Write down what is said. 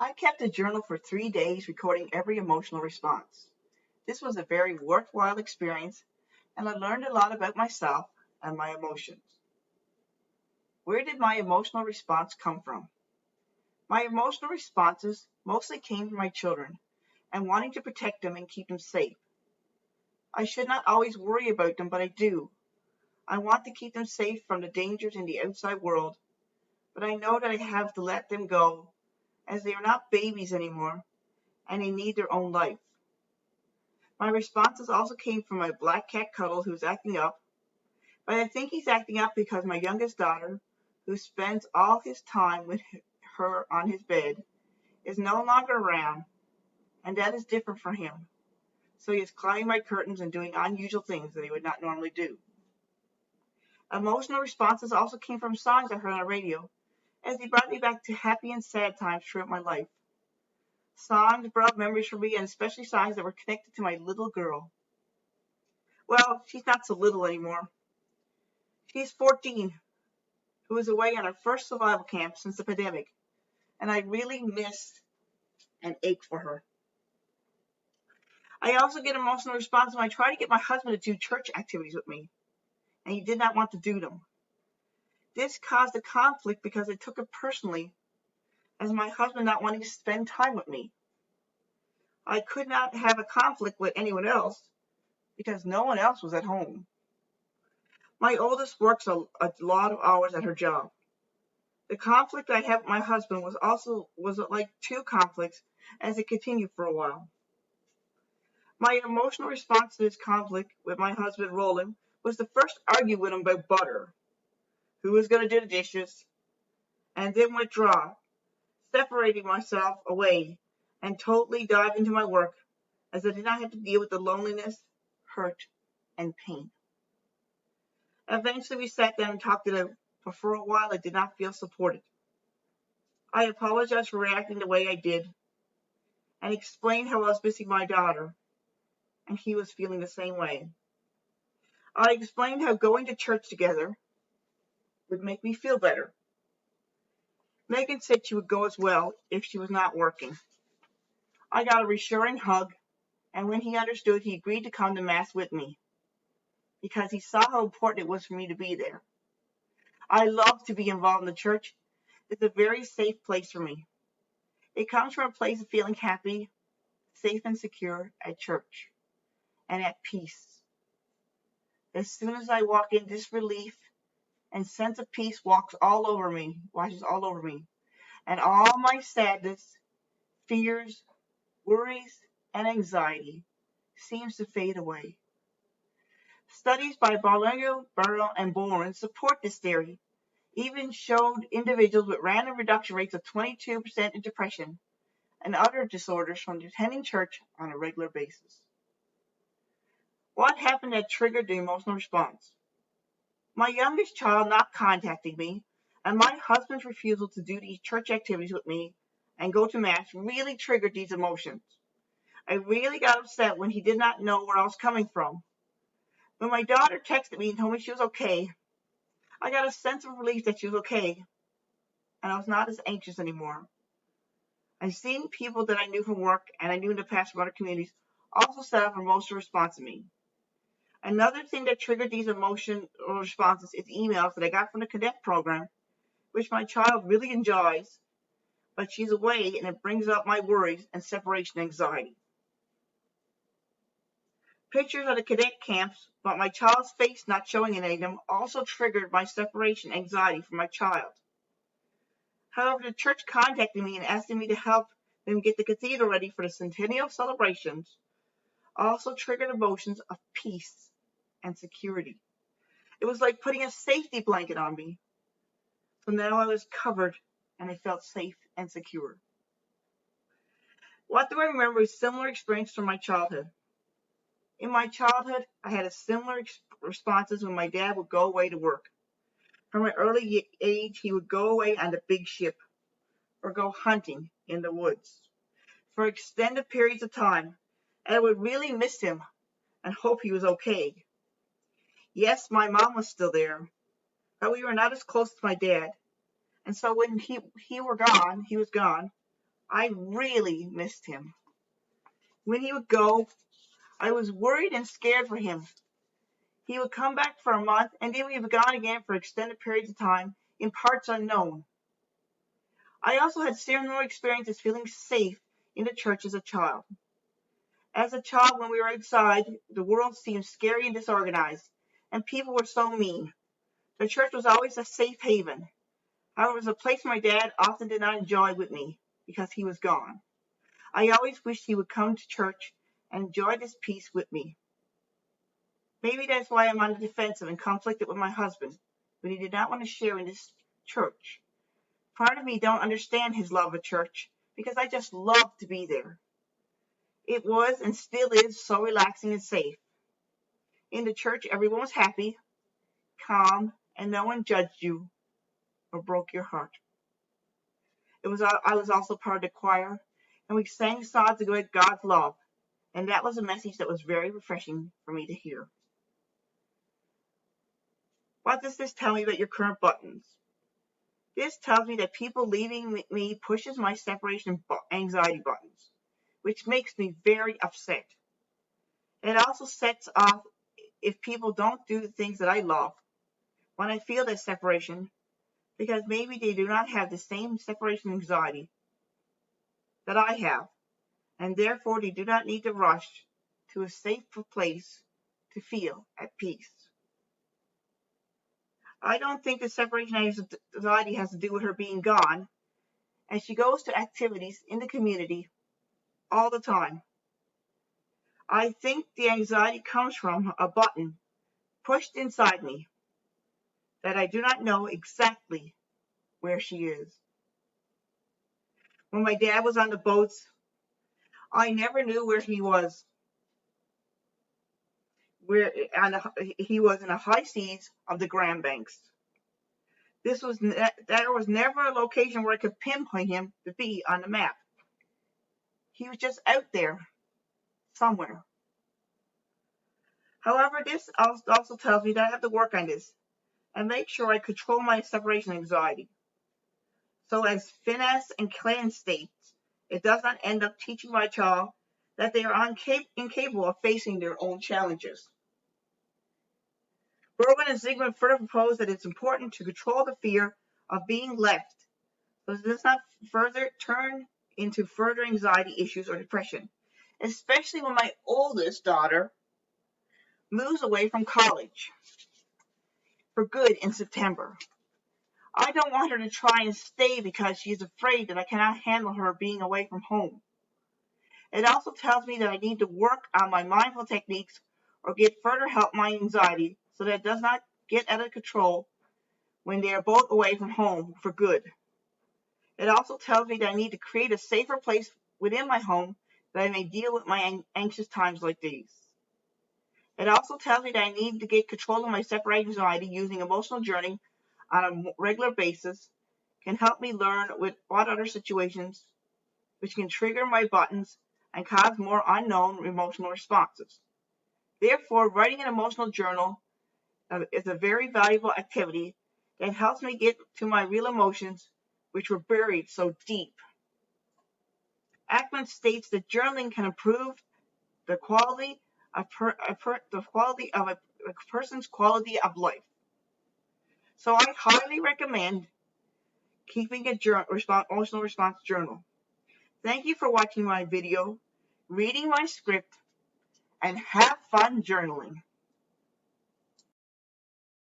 I kept a journal for 3 days, recording every emotional response. This was a very worthwhile experience, and I learned a lot about myself and my emotions. Where did my emotional response come from? My emotional responses mostly came from my children and wanting to protect them and keep them safe. I should not always worry about them, but I do. I want to keep them safe from the dangers in the outside world, but I know that I have to let them go as they are not babies anymore and they need their own life. My responses also came from my black cat Cuddle, who's acting up, but I think he's acting up because my youngest daughter, who spends all his time with her on his bed, is no longer around, and that is different for him. So he is climbing my curtains and doing unusual things that he would not normally do. Emotional responses also came from songs I heard on the radio, as they brought me back to happy and sad times throughout my life. Songs brought memories for me, and especially songs that were connected to my little girl. Well, she's not so little anymore. She's 14, who was away on her first survival camp since the pandemic, and I really miss and ache for her. I also get emotional response when I try to get my husband to do church activities with me, and he did not want to do them. This caused a conflict because I took it personally as my husband not wanting to spend time with me. I could not have a conflict with anyone else because no one else was at home. My oldest works a lot of hours at her job. The conflict I have with my husband was like two conflicts as it continued for a while. My emotional response to this conflict with my husband Roland was to first argue with him about butter, who was going to do the dishes, and then withdraw, separating myself away and totally dive into my work as I did not have to deal with the loneliness, hurt, and pain. Eventually we sat down and talked it out, but for a while I did not feel supported. I apologized for reacting the way I did and explained how I was missing my daughter, and he was feeling the same way. I explained how going to church together would make me feel better. Megan said she would go as well if she was not working. I got a reassuring hug, and when he understood, he agreed to come to Mass with me because he saw how important it was for me to be there. I love to be involved in the church. It's a very safe place for me. It comes from a place of feeling happy, safe and secure at church, and at peace. As soon as I walk in, this relief and sense of peace washes all over me, and all my sadness, fears, worries, and anxiety seems to fade away. Studies by Barlow, Burrow, and Boren support this theory, even showed individuals with random reduction rates of 22% in depression and other disorders from attending church on a regular basis. What happened that triggered the emotional response? My youngest child not contacting me and my husband's refusal to do these church activities with me and go to Mass really triggered these emotions. I really got upset when he did not know where I was coming from. When my daughter texted me and told me she was okay, I got a sense of relief that she was okay, and I was not as anxious anymore. And seeing people that I knew from work and I knew in the past from other communities also set up an emotional response in me. Another thing that triggered these emotional responses is emails that I got from the cadet program, which my child really enjoys, but she's away and it brings up my worries and separation anxiety. Pictures of the cadet camps, but my child's face not showing in any of them, also triggered my separation anxiety from my child. However, the church contacted me and asking me to help them get the cathedral ready for the centennial celebrations also triggered emotions of peace and security. It was like putting a safety blanket on me. So now I was covered and I felt safe and secure. What do I remember is similar experience from my childhood. In my childhood, I had a similar responses when my dad would go away to work. From an early age, he would go away on the big ship or go hunting in the woods for extended periods of time, and I would really miss him and hope he was okay. Yes, my mom was still there, but we were not as close to my dad, and so when he was gone, I really missed him. When he would go, I was worried and scared for him. He would come back for a month, and then we would be gone again for extended periods of time in parts unknown. I also had similar experiences feeling safe in the church as a child. As a child, when we were outside, the world seemed scary and disorganized, and people were so mean. The church was always a safe haven. However, it was a place my dad often did not enjoy with me because he was gone. I always wished he would come to church and enjoy this peace with me. Maybe that's why I'm on the defensive and conflicted with my husband, but he did not want to share in this church. Part of me don't understand his love of church because I just love to be there. It was and still is so relaxing and safe. In the church, everyone was happy, calm, and no one judged you or broke your heart. I was also part of the choir, and we sang songs about God's love, and that was a message that was very refreshing for me to hear. What does this tell me about your current buttons? This tells me that people leaving me pushes my separation anxiety buttons, which makes me very upset. It also sets off if people don't do the things that I love when I feel that separation, because maybe they do not have the same separation anxiety that I have, and therefore they do not need to rush to a safe place to feel at peace. I don't think the separation anxiety has to do with her being gone, and she goes to activities in the community all the time. I think the anxiety comes from a button pushed inside me that I do not know exactly where she is. When my dad was on the boats, I never knew where he was. He was in the high seas of the Grand Banks. There was never a location where I could pinpoint him to be on the map. He was just out there somewhere. However, this also tells me that I have to work on this and make sure I control my separation anxiety. So as Phineas and Clan states, it does not end up teaching my child that they are incapable of facing their own challenges. Berwin and Zygmunt further propose that it's important to control the fear of being left, so it does not further turn into further anxiety issues or depression, especially when my oldest daughter moves away from college for good in September. I don't want her to try and stay because she is afraid that I cannot handle her being away from home. It also tells me that I need to work on my mindful techniques or get further help my anxiety so that it does not get out of control when they are both away from home for good. It also tells me that I need to create a safer place within my home that I may deal with my anxious times like these. It also tells me that I need to get control of my separation anxiety using emotional journaling on a regular basis can help me learn with what other situations which can trigger my buttons and cause more unknown emotional responses. Therefore, writing an emotional journal is a very valuable activity that helps me get to my real emotions, which were buried so deep. Ackman states that journaling can improve the quality of a person's quality of life. So I highly recommend keeping a emotional response journal. Thank you for watching my video, reading my script, and have fun journaling.